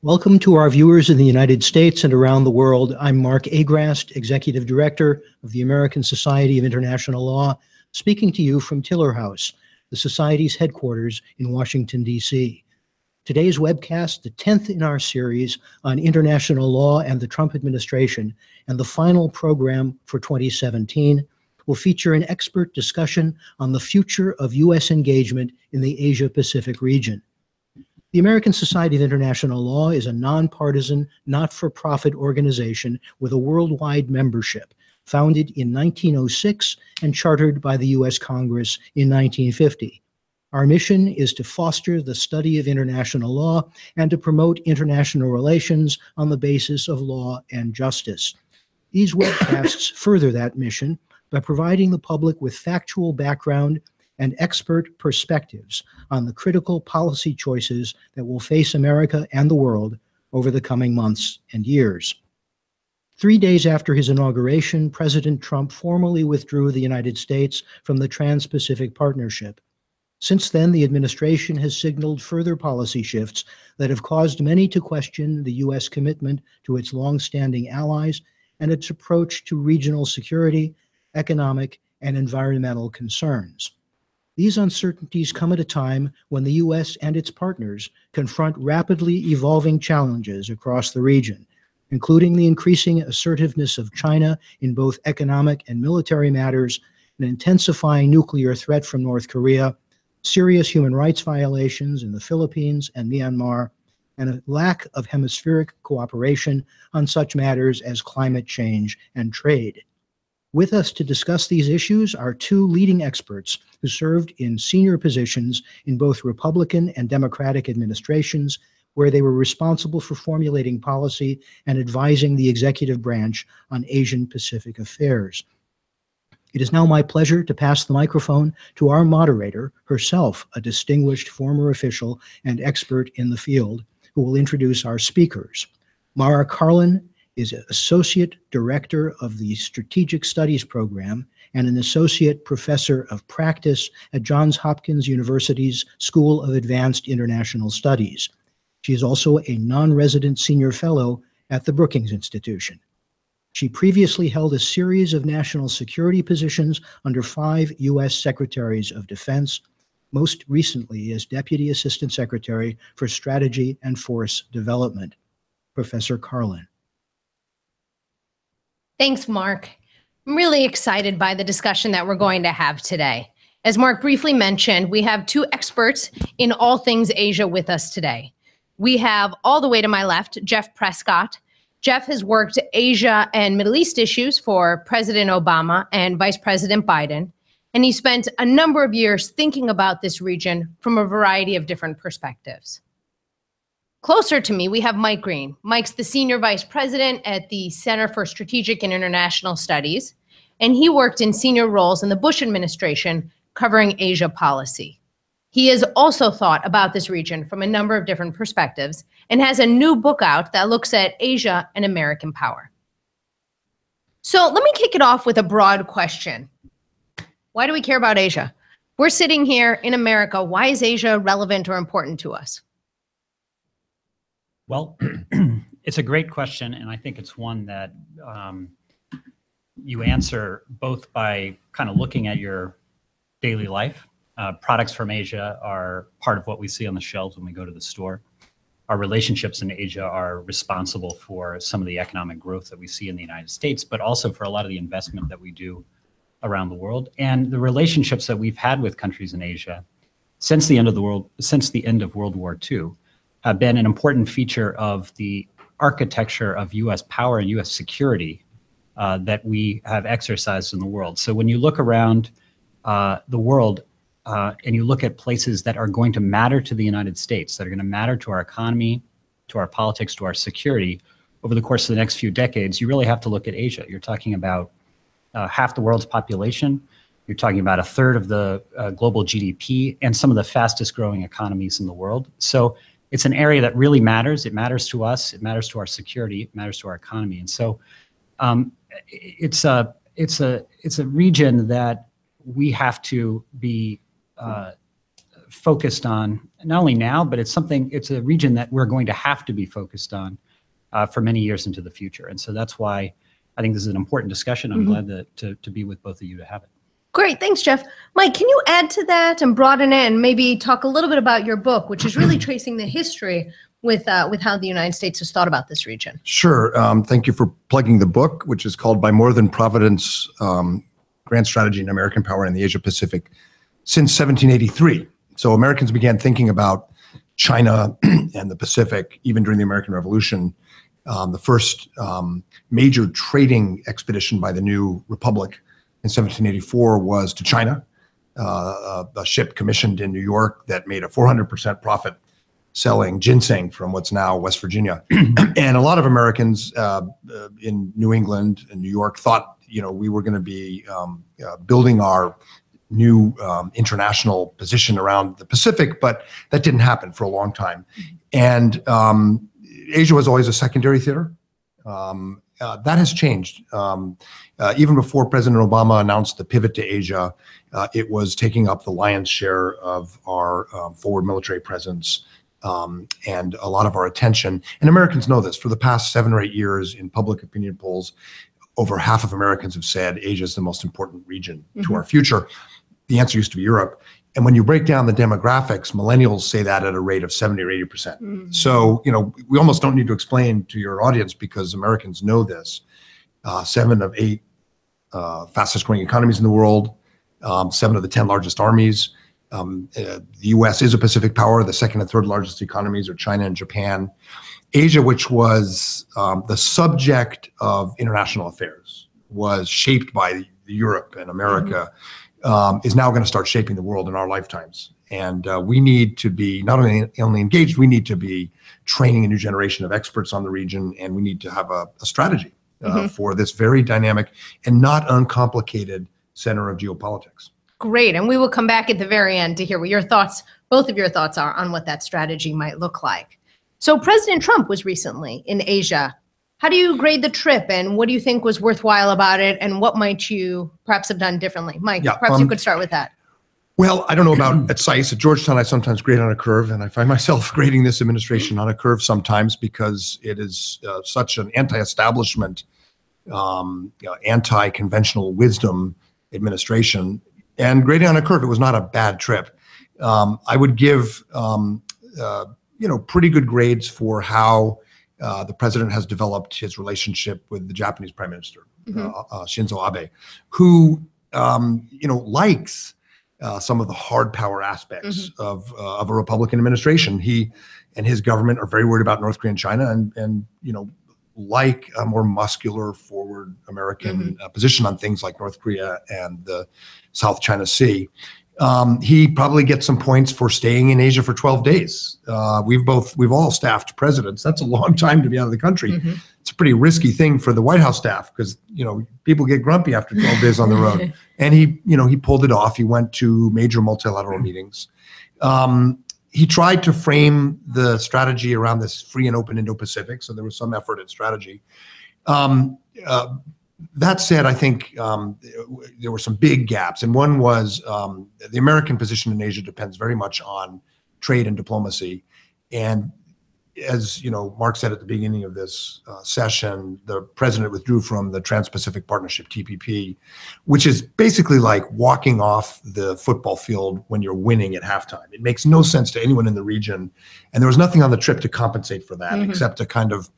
Welcome to our viewers in the United States and around the world. I'm Mark Agrast, Executive Director of the American Society of International Law, speaking to you from Tiller House, the Society's headquarters in Washington, D.C. Today's webcast, the 10th in our series on international law and the Trump administration, and the final program for 2017, will feature an expert discussion on the future of U.S. engagement in the Asia-Pacific region. The American Society of International Law is a nonpartisan, not-for-profit organization with a worldwide membership, founded in 1906 and chartered by the U.S. Congress in 1950. Our mission is to foster the study of international law and to promote international relations on the basis of law and justice. These webcasts further that mission by providing the public with factual background and expert perspectives on the critical policy choices that will face America and the world over the coming months and years. 3 days after his inauguration, President Trump formally withdrew the United States from the TransPacific Partnership. Since then, the administration has signaled further policy shifts that have caused many to question the U.S. commitment to its longstanding allies and its approach to regional security, economic, and environmental concerns. These uncertainties come at a time when the U.S. and its partners confront rapidly evolving challenges across the region, including the increasing assertiveness of China in both economic and military matters, an intensifying nuclear threat from North Korea, serious human rights violations in the Philippines and Myanmar, and a lack of hemispheric cooperation on such matters as climate change and trade. With us to discuss these issues are two leading experts who served in senior positions in both Republican and Democratic administrations, where they were responsible for formulating policy and advising the executive branch on Asian-Pacific affairs. It is now my pleasure to pass the microphone to our moderator, herself a distinguished former official and expert in the field, who will introduce our speakers. Mara Karlin is Associate Director of the Strategic Studies Program and an Associate Professor of Practice at Johns Hopkins University's School of Advanced International Studies. She is also a non-resident senior fellow at the Brookings Institution. She previously held a series of national security positions under 5 U.S. Secretaries of Defense, most recently as Deputy Assistant Secretary for Strategy and Force Development. Professor Karlin. Thanks, Mark. I'm really excited by the discussion that we're going to have today. As Mark briefly mentioned, we have two experts in all things Asia with us today. We have, all the way to my left, Jeff Prescott. Jeff has worked Asia and Middle East issues for President Obama and Vice President Biden, and he spent a number of years thinking about this region from a variety of different perspectives. Closer to me, we have Mike Green. Mike's the Senior Vice President at the Center for Strategic and International Studies, and he worked in senior roles in the Bush administration covering Asia policy. He has also thought about this region from a number of different perspectives and has a new book out that looks at Asia and American power. So let me kick it off with a broad question. Why do we care about Asia? We're sitting here in America. Why is Asia relevant or important to us? Well, it's a great question, and I think it's one that you answer both by kind of looking at your daily life. Products from Asia are part of what we see on the shelves when we go to the store. Our relationships in Asia are responsible for some of the economic growth that we see in the United States, but also for a lot of the investment that we do around the world. And the relationships that we've had with countries in Asia since the end of World War II have been an important feature of the architecture of U.S. power and U.S. security that we have exercised in the world. So when you look around the world and you look at places that are going to matter to the United States, that are going to matter to our economy, to our politics, to our security over the course of the next few decades, you really have to look at Asia. You're talking about half the world's population. You're talking about a third of the global GDP and some of the fastest growing economies in the world. So it's an area that really matters. It matters to us. It matters to our security. It matters to our economy. And so it's a region that we have to be focused on not only now, but it's a region that we're going to have to be focused on for many years into the future. And so that's why I think this is an important discussion. I'm glad to be with both of you to have it. Great. Thanks, Jeff. Mike, can you add to that and broaden it and maybe talk a little bit about your book, which is really tracing the history with how the United States has thought about this region? Sure. Thank you for plugging the book, which is called By More Than Providence, Grand Strategy and American Power in the Asia Pacific since 1783. So Americans began thinking about China and the Pacific even during the American Revolution. The first major trading expedition by the new republic in 1784 was to China, a ship commissioned in New York that made a 400% profit selling ginseng from what's now West Virginia. And a lot of Americans in New England and New York thought, we were going to be building our new international position around the Pacific, but that didn't happen for a long time. And Asia was always a secondary theater. That has changed. Even before President Obama announced the pivot to Asia, it was taking up the lion's share of our forward military presence and a lot of our attention. And Americans know this. For the past 7 or 8 years in public opinion polls, over half of Americans have said Asia is the most important region to our future. The answer used to be Europe. And when you break down the demographics, millennials say that at a rate of 70 or 80%. So, we almost don't need to explain to your audience because Americans know this. 7 of 8 fastest growing economies in the world, 7 of the 10 largest armies. The US is a Pacific power. The second and third largest economies are China and Japan. Asia, which was the subject of international affairs, was shaped by Europe and America, is now going to start shaping the world in our lifetimes. And we need to be not only engaged, we need to be training a new generation of experts on the region, and we need to have a strategy for this very dynamic and not uncomplicated center of geopolitics. Great. And we will come back at the very end to hear what your thoughts, both of your thoughts are on what that strategy might look like. So President Trump was recently in Asia. How do you grade the trip and what do you think was worthwhile about it? And what might you perhaps have done differently? Mike, perhaps you could start with that. Well, I don't know about at SAIS. At Georgetown, I sometimes grade on a curve, and I find myself grading this administration on a curve sometimes because it is such an anti-establishment, anti-conventional wisdom administration. And grading on a curve, it was not a bad trip. I would give, pretty good grades for how the president has developed his relationship with the Japanese Prime Minister, Shinzo Abe, who, likes some of the hard power aspects of a Republican administration. He and his government are very worried about North Korea and China and like a more muscular forward American position on things like North Korea and the South China Sea. He probably gets some points for staying in Asia for 12 days. We've all staffed presidents. That's a long time to be out of the country. It's a pretty risky thing for the White House staff because, people get grumpy after 12 days on the road. And he pulled it off. He went to major multilateral meetings. He tried to frame the strategy around this free and open Indo-Pacific. So there was some effort at strategy. That said, I think there were some big gaps. And one was the American position in Asia depends very much on trade and diplomacy. And as Mark said at the beginning of this session, the president withdrew from the TransPacific Partnership, TPP, which is basically like walking off the football field when you're winning at halftime. It makes no sense to anyone in the region. And there was nothing on the trip to compensate for that except a kind of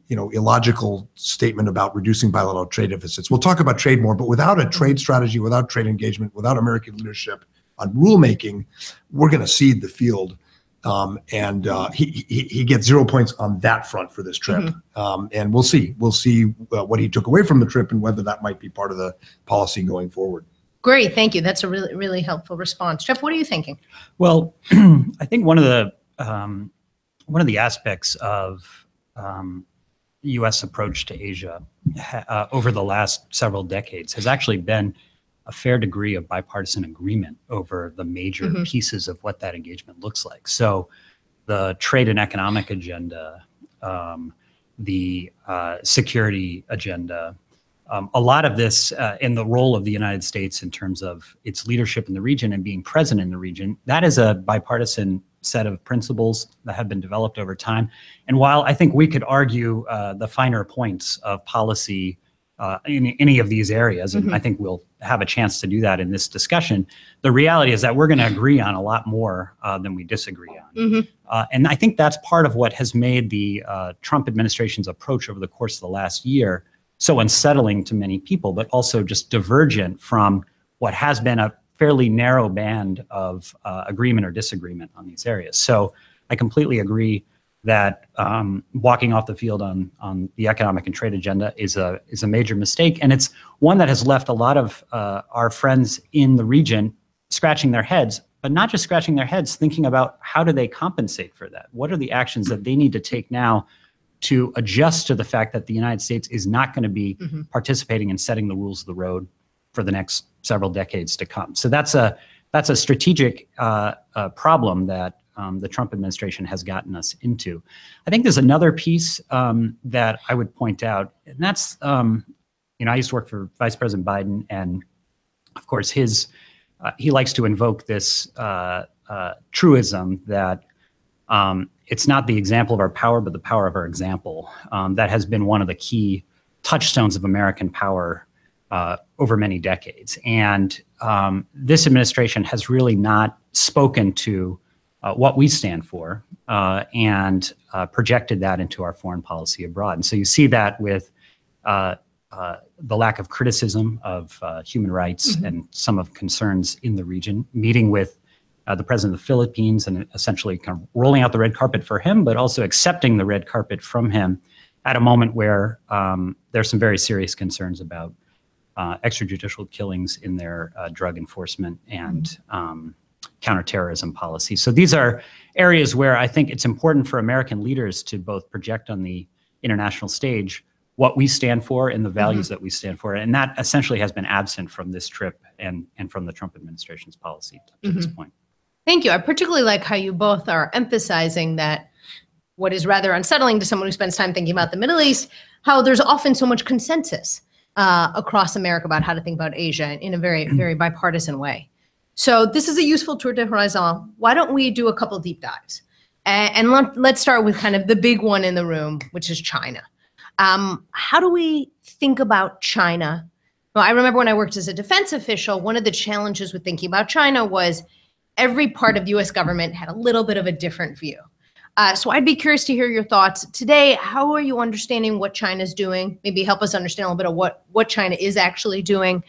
illogical statement about reducing bilateral trade deficits. We'll talk about trade more, but without a trade strategy, without trade engagement, without American leadership on rulemaking, we're going to cede the field. He gets 0 points on that front for this trip. And we'll see what he took away from the trip and whether that might be part of the policy going forward. Great. Thank you. That's a really, really helpful response. Jeff, what are you thinking? Well, I think one of the aspects of U.S. approach to Asia over the last several decades has actually been a fair degree of bipartisan agreement over the major pieces of what that engagement looks like. So the trade and economic agenda, the security agenda, a lot of this in the role of the United States in terms of its leadership in the region and being present in the region, that is a bipartisan set of principles that have been developed over time. And while I think we could argue the finer points of policy in any of these areas, and I think we'll have a chance to do that in this discussion, the reality is that we're going to agree on a lot more than we disagree on. And I think that's part of what has made the Trump administration's approach over the course of the last year so unsettling to many people, but also just divergent from what has been a fairly narrow band of agreement or disagreement on these areas. So I completely agree that walking off the field on the economic and trade agenda is a major mistake, and it's one that has left a lot of our friends in the region scratching their heads, but not just scratching their heads, thinking about how do they compensate for that? What are the actions that they need to take now to adjust to the fact that the United States is not going to be participating in setting the rules of the road for the next several decades to come? So that's a strategic problem that the Trump administration has gotten us into. I think there's another piece that I would point out, and that's, I used to work for Vice President Biden, and of course he likes to invoke this truism that it's not the example of our power, but the power of our example. That has been one of the key touchstones of American power over many decades. And this administration has really not spoken to what we stand for and projected that into our foreign policy abroad. And so you see that with the lack of criticism of human rights and some of concerns in the region, meeting with the president of the Philippines and essentially kind of rolling out the red carpet for him, but also accepting the red carpet from him at a moment where there's some very serious concerns about extrajudicial killings in their drug enforcement and counterterrorism policy. So these are areas where I think it's important for American leaders to both project on the international stage what we stand for and the values that we stand for. And that essentially has been absent from this trip and from the Trump administration's policy to this point. Thank you. I particularly like how you both are emphasizing that what is rather unsettling to someone who spends time thinking about the Middle East, how there's often so much consensus across America about how to think about Asia in a very, very bipartisan way. So this is a useful tour de horizon. Why don't we do a couple deep dives? And let's start with kind of the big one in the room, which is China. How do we think about China? Well, I remember when I worked as a defense official, one of the challenges with thinking about China was every part of the US government had a little bit of a different view. So I'd be curious to hear your thoughts. Today, how are you understanding what China's doing? Maybe help us understand a little bit of what China is actually doing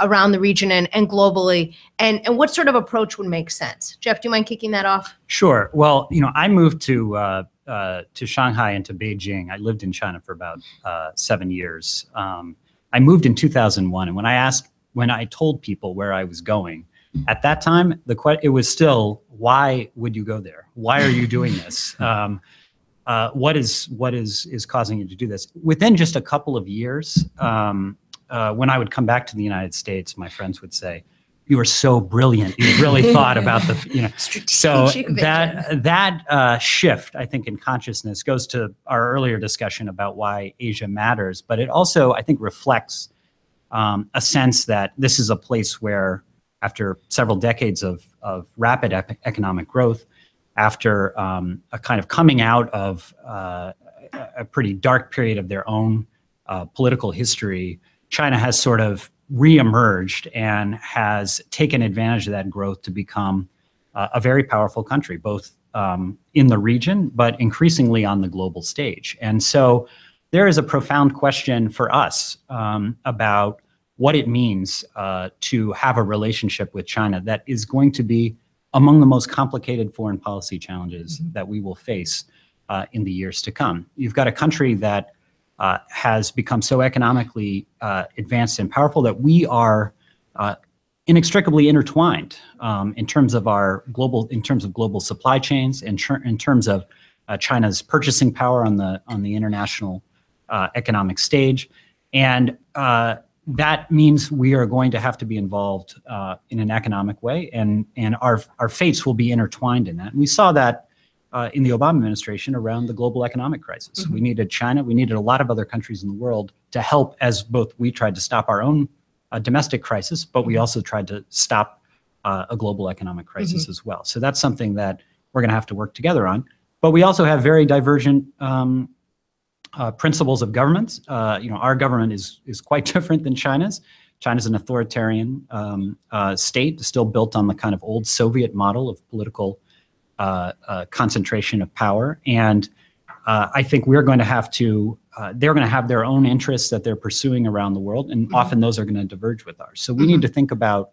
around the region and globally, and what sort of approach would make sense? Jeff, do you mind kicking that off? Sure. Well, I moved to Shanghai and to Beijing. I lived in China for about 7 years. I moved in 2001, and when I told people where I was going, at that time, it was still, why would you go there? Why are you doing this? What is causing you to do this? Within just a couple of years, when I would come back to the United States, my friends would say, "You are so brilliant. You really thought about the, So that shift, I think, in consciousness goes to our earlier discussion about why Asia matters, but it also, I think, reflects a sense that this is a place where, after several decades of rapid economic growth, after a kind of coming out of a pretty dark period of their own political history, China has sort of reemerged and has taken advantage of that growth to become a very powerful country, both in the region, but increasingly on the global stage. And so there is a profound question for us about what it means to have a relationship with China that is going to be among the most complicated foreign policy challenges that we will face in the years to come. You've got a country that has become so economically advanced and powerful that we are inextricably intertwined in terms of global supply chains, in terms of China's purchasing power on the international economic stage, and that means we are going to have to be involved in an economic way, and our fates will be intertwined in that. And we saw that in the Obama administration around the global economic crisis. We needed China, we needed a lot of other countries in the world to help, as both we tried to stop our own domestic crisis, but we also tried to stop a global economic crisis as well. So that's something that we're going to have to work together on. But we also have very divergent principles of governments. Our government is quite different than China's. China's an authoritarian state, still built on the kind of old Soviet model of political concentration of power. And I think we're going to have to, they're going to have their own interests that they're pursuing around the world, and often those are going to diverge with ours. So we need to think about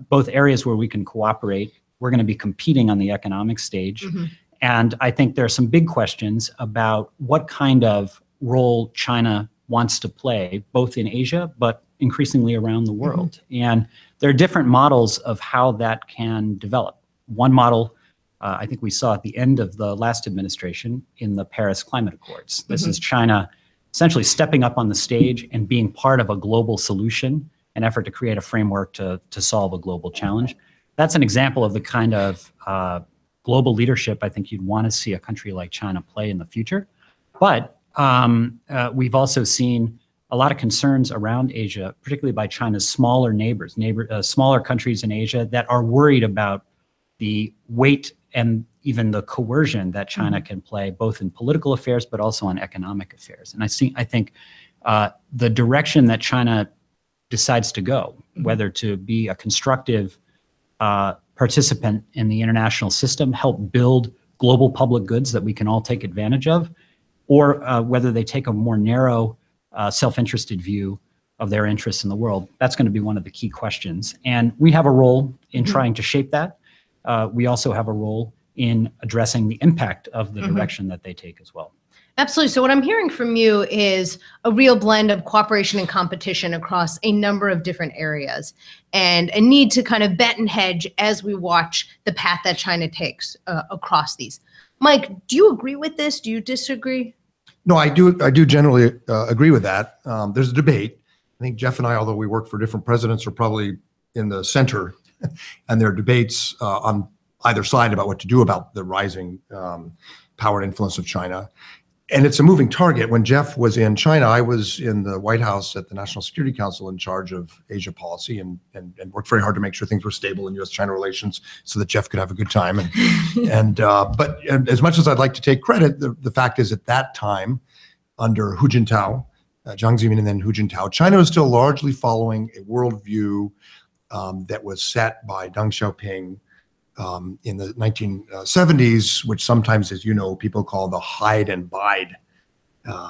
both areas where we can cooperate. We're going to be competing on the economic stage. And I think there are some big questions about what kind of role China wants to play, both in Asia, but increasingly around the world. And there are different models of how that can develop. One model, I think we saw at the end of the last administration in the Paris Climate Accords. This is China essentially stepping up on the stage and being part of a global solution, an effort to create a framework to solve a global challenge. That's an example of the kind of global leadership I think you'd want to see a country like China play in the future. But we've also seen a lot of concerns around Asia, particularly by China's smaller neighbors, smaller countries in Asia that are worried about the weight and even the coercion that China can play, both in political affairs, but also on economic affairs. And I think the direction that China decides to go, whether to be a constructive participant in the international system, help build global public goods that we can all take advantage of, or whether they take a more narrow, self-interested view of their interests in the world. That's going to be one of the key questions. And we have a role in trying to shape that. We also have a role in addressing the impact of the direction that they take as well. Absolutely. So what I'm hearing from you is a real blend of cooperation and competition across a number of different areas, and a need to kind of bet and hedge as we watch the path that China takes across these. Mike, do you agree with this? Do you disagree? No, I do generally agree with that. There's a debate. I think Jeff and I, although we work for different presidents, are probably in the center, and there are debates on either side about what to do about the rising power and influence of China. And it's a moving target. When Jeff was in China, I was in the White House at the National Security Council in charge of Asia policy, and worked very hard to make sure things were stable in U.S.-China relations so that Jeff could have a good time. But as much as I'd like to take credit, the fact is at that time, under Hu Jintao, Jiang Zemin and then Hu Jintao, China was still largely following a worldview that was set by Deng Xiaoping in the 1970s, which sometimes, as you know, people call the hide and bide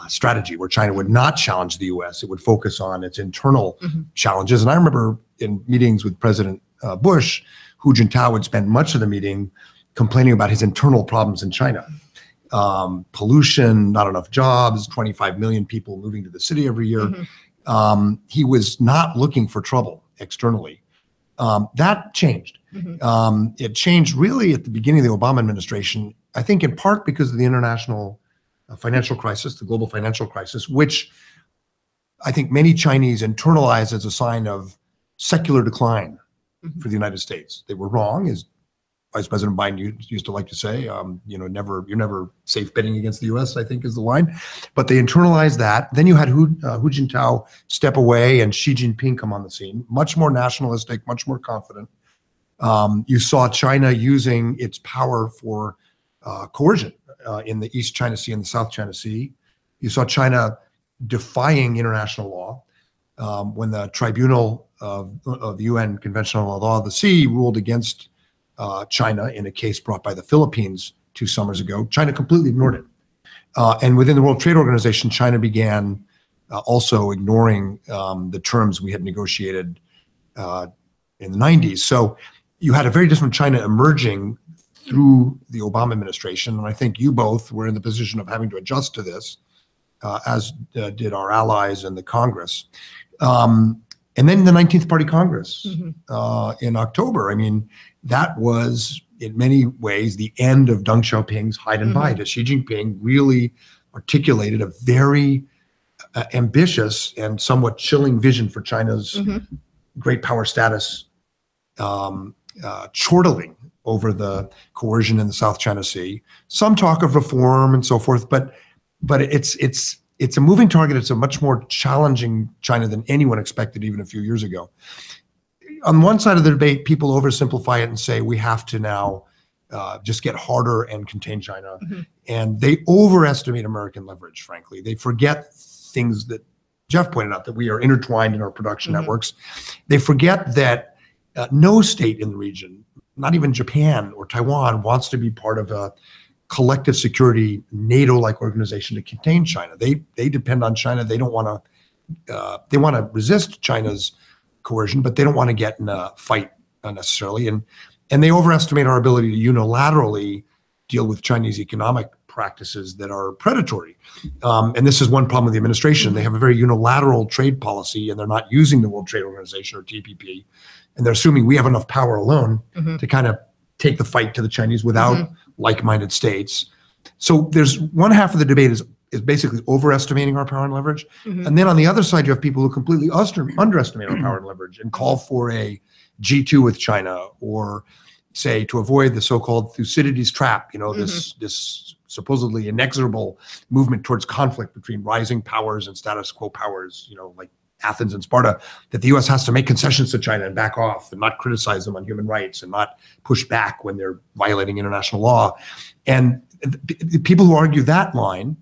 strategy, where China would not challenge the U.S. It would focus on its internal challenges. And I remember in meetings with President Bush, Hu Jintao would spend much of the meeting complaining about his internal problems in China. Pollution, not enough jobs, 25 million people moving to the city every year. He was not looking for trouble externally. That changed. It changed really at the beginning of the Obama administration, I think in part because of the international financial crisis, the global financial crisis, which I think many Chinese internalized as a sign of secular decline for the United States. They were wrong, as Vice President Biden used to like to say. You're never safe betting against the U.S., I think is the line. But they internalized that. Then you had Hu Jintao step away and Xi Jinping come on the scene, much more nationalistic, much more confident. You saw China using its power for coercion in the East China Sea and the South China Sea. You saw China defying international law when the Tribunal of the UN Convention on the Law of the Sea ruled against China in a case brought by the Philippines 2 summers ago. China completely ignored it. And within the World Trade Organization, China began also ignoring the terms we had negotiated in the 90s. So you had a very different China emerging through the Obama administration. And I think you both were in the position of having to adjust to this, as did our allies in the Congress. And then the 19th Party Congress in October. I mean, that was in many ways the end of Deng Xiaoping's hide and bide, as Xi Jinping really articulated a very ambitious and somewhat chilling vision for China's great power status, chortling over the coercion in the South China Sea. Some talk of reform and so forth, but it's a moving target. It's a much more challenging China than anyone expected even a few years ago. On one side of the debate, people oversimplify it and say we have to now just get harder and contain China. And they overestimate American leverage, frankly. They forget things that Jeff pointed out, that we are intertwined in our production networks. They forget that no state in the region, not even Japan or Taiwan, wants to be part of a collective security NATO-like organization to contain China. They depend on China. They don't want to, they want to resist China's coercion, but they don't want to get in a fight unnecessarily. And they overestimate our ability to unilaterally deal with Chinese economic practices that are predatory. And this is one problem with the administration. They have a very unilateral trade policy, and they're not using the World Trade Organization or TPP. And they're assuming we have enough power alone to kind of take the fight to the Chinese without like-minded states. So there's one half of the debate is basically overestimating our power and leverage. And then on the other side, you have people who completely underestimate our power and leverage and call for a G2 with China, or say to avoid the so-called Thucydides trap, this supposedly inexorable movement towards conflict between rising powers and status quo powers, like Athens and Sparta, that the US has to make concessions to China and back off and not criticize them on human rights and not push back when they're violating international law. And the people who argue that line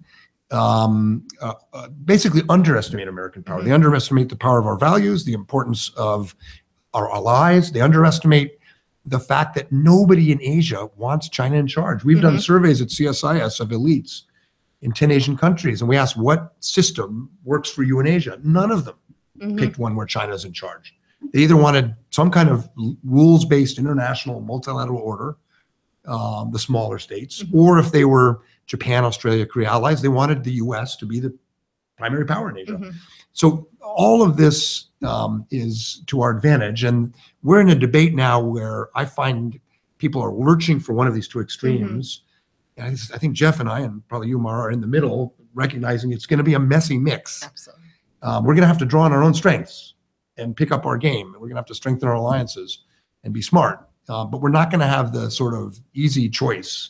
basically underestimate American power. They underestimate the power of our values, the importance of our allies. They underestimate the fact that nobody in Asia wants China in charge. We've done surveys at CSIS of elites in 10 Asian countries, and we asked what system works for you in Asia. None of them picked one where China's in charge. They either wanted some kind of rules-based international multilateral order, the smaller states, or if they were Japan, Australia, Korea allies, they wanted the US to be the primary power in Asia. So all of this is to our advantage. And we're in a debate now where I find people are lurching for one of these two extremes. And I think Jeff and I, and probably you, Mara, are in the middle, recognizing it's going to be a messy mix. Absolutely. We're going to have to draw on our own strengths and pick up our game. We're going to have to strengthen our alliances and be smart. But we're not going to have the sort of easy choice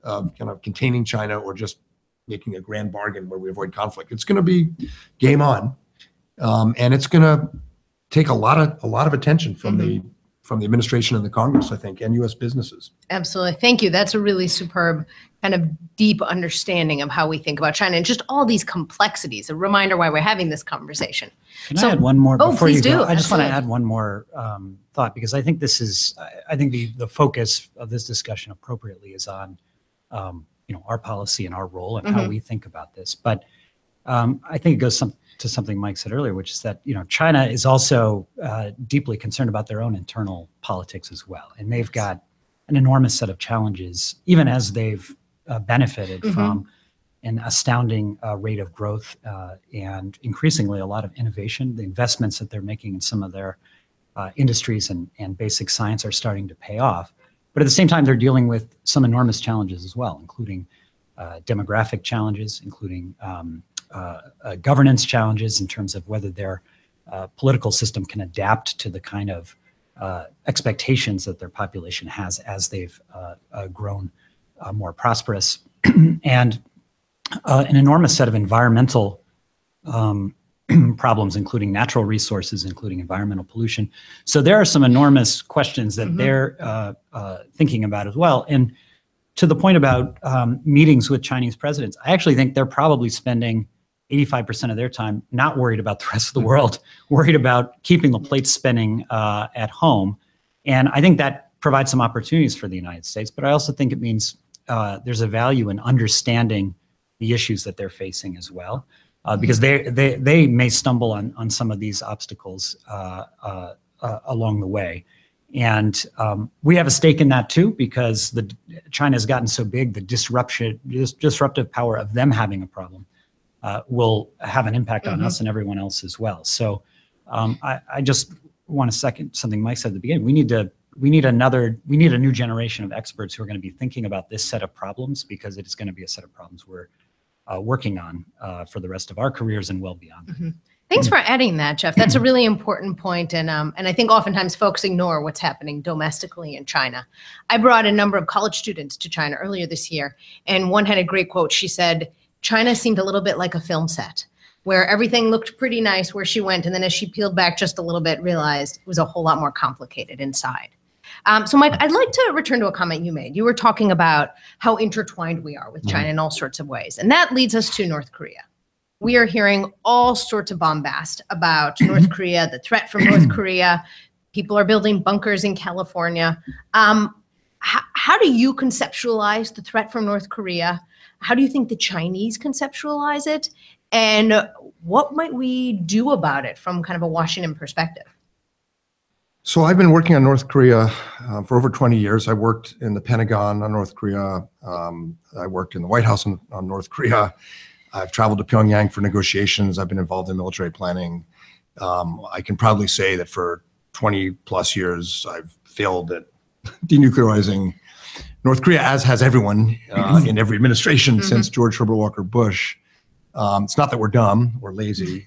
of kind of containing China or just making a grand bargain where we avoid conflict. It's going to be game on. And it's going to take a lot of attention from the administration and the Congress, I think, and U.S. businesses. Absolutely. Thank you. That's a really superb kind of deep understanding of how we think about China and just all these complexities. A reminder why we're having this conversation. Can I add one more before you go? I just want to Absolutely. add one more thought, because I think this is, I think the focus of this discussion appropriately is on, our policy and our role and how we think about this. But I think it goes to something Mike said earlier, which is that, China is also deeply concerned about their own internal politics as well. And they've got an enormous set of challenges, even as they've benefited from an astounding rate of growth and increasingly a lot of innovation. The investments that they're making in some of their industries and basic science are starting to pay off. But at the same time, they're dealing with some enormous challenges as well, including demographic challenges, including governance challenges in terms of whether their political system can adapt to the kind of expectations that their population has as they've grown more prosperous, and an enormous set of environmental problems, including natural resources, including environmental pollution. So there are some enormous questions that they're thinking about as well. And to the point about meetings with Chinese presidents, I actually think they're probably spending 85% of their time not worried about the rest of the world, worried about keeping the plates spinning at home. And I think that provides some opportunities for the United States, but I also think it means there's a value in understanding the issues that they're facing as well, because they may stumble on some of these obstacles along the way. And we have a stake in that too, because China has gotten so big, the disruptive power of them having a problem will have an impact on us and everyone else as well. So I just want to second something Mike said at the beginning. We need a new generation of experts who are going to be thinking about this set of problems, because it is going to be a set of problems we're working on for the rest of our careers and well beyond. Thanks for adding that, Jeff. That's a really important point. And I think oftentimes folks ignore what's happening domestically in China. I brought a number of college students to China earlier this year, and one had a great quote. She said, China seemed a little bit like a film set, where everything looked pretty nice where she went. And then as she peeled back just a little bit, realized it was a whole lot more complicated inside. So Mike, I'd like to return to a comment you made. You were talking about how intertwined we are with China in all sorts of ways. And that leads us to North Korea. We are hearing all sorts of bombast about North Korea, the threat from North Korea. People are building bunkers in California. How do you conceptualize the threat from North Korea? How do you think the Chinese conceptualize it? And what might we do about it from kind of a Washington perspective? So I've been working on North Korea for over 20 years. I worked in the Pentagon on North Korea. I worked in the White House on North Korea. I've traveled to Pyongyang for negotiations. I've been involved in military planning. I can proudly say that for 20 plus years, I've failed at denuclearizing North Korea, as has everyone in every administration since George Herbert Walker Bush. It's not that we're dumb or lazy.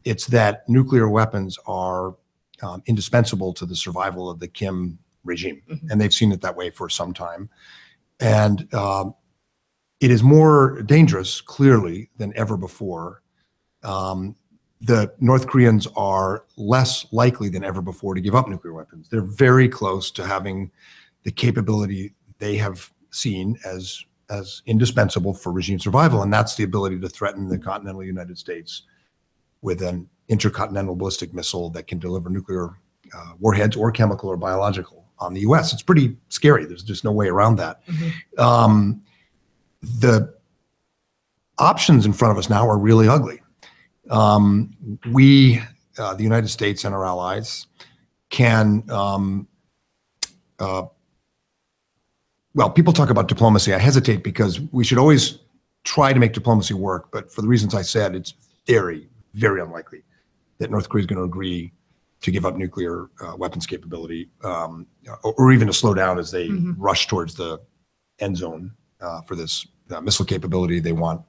It's that nuclear weapons are indispensable to the survival of the Kim regime. And they've seen it that way for some time. And it is more dangerous, clearly, than ever before. The North Koreans are less likely than ever before to give up nuclear weapons. They're very close to having the capability they have seen as indispensable for regime survival, and that's the ability to threaten the continental United States with an intercontinental ballistic missile that can deliver nuclear warheads or chemical or biological on the U.S. It's pretty scary. There's just no way around that. The options in front of us now are really ugly. We, the United States and our allies, can, well, people talk about diplomacy. I hesitate because we should always try to make diplomacy work, but for the reasons I said, it's very, very unlikely that North Korea is going to agree to give up nuclear weapons capability, or even to slow down as they rush towards the end zone for this missile capability they want.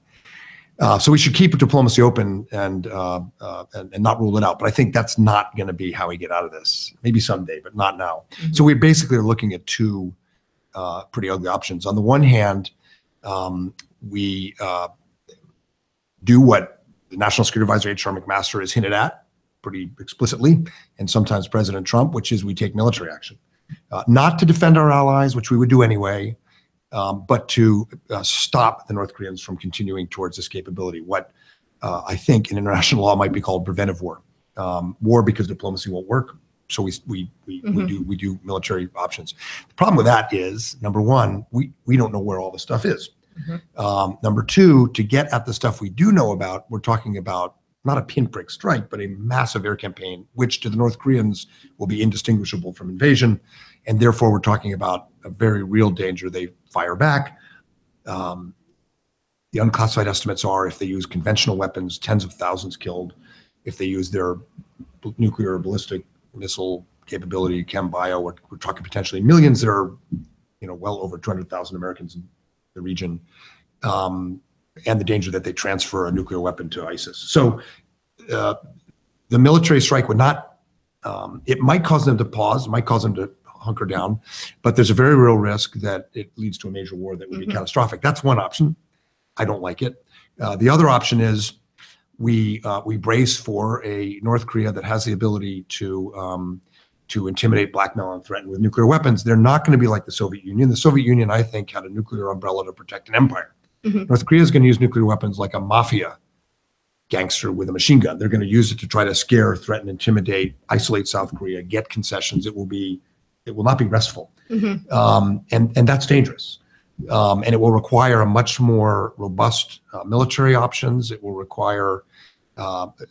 So we should keep diplomacy open and not rule it out. But I think that's not going to be how we get out of this. Maybe someday, but not now. So we basically are looking at two pretty ugly options. On the one hand, we do what the National Security Advisor H.R. McMaster has hinted at pretty explicitly, and sometimes President Trump, which is we take military action. Not to defend our allies, which we would do anyway, but to stop the North Koreans from continuing towards this capability, what I think in international law might be called preventive war. War because diplomacy won't work, so we do military options. The problem with that is, number one, we don't know where all the stuff is. Number two, to get at the stuff we do know about, we're talking about not a pinprick strike, but a massive air campaign, which to the North Koreans will be indistinguishable from invasion. And therefore, we're talking about a very real danger. They fire back. The unclassified estimates are, if they use conventional weapons, tens of thousands killed. If they use their nuclear ballistic missile capability, chem bio, we're talking potentially millions. There are, well over 200,000 Americans in the region, and the danger that they transfer a nuclear weapon to ISIS. So the military strike would not, it might cause them to pause, it might cause them to hunker down, but there's a very real risk that it leads to a major war that would be catastrophic. That's one option. I don't like it. The other option is we brace for a North Korea that has the ability to intimidate, blackmail, and threaten with nuclear weapons. They're not going to be like the Soviet Union. The Soviet Union, I think, had a nuclear umbrella to protect an empire. North Korea is going to use nuclear weapons like a mafia gangster with a machine gun. They're going to use it to try to scare, threaten, intimidate, isolate South Korea, get concessions. It will not be restful. And that's dangerous. And it will require a much more robust military options. It will require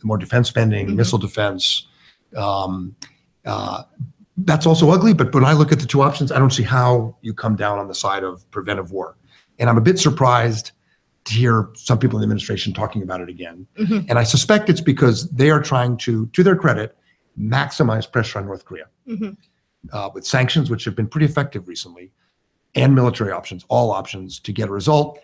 more defense spending, missile defense. That's also ugly, but when I look at the two options, I don't see how you come down on the side of preventive war. And I'm a bit surprised to hear some people in the administration talking about it again. And I suspect it's because they are trying to their credit, maximize pressure on North Korea with sanctions, which have been pretty effective recently, and military options, all options to get a result.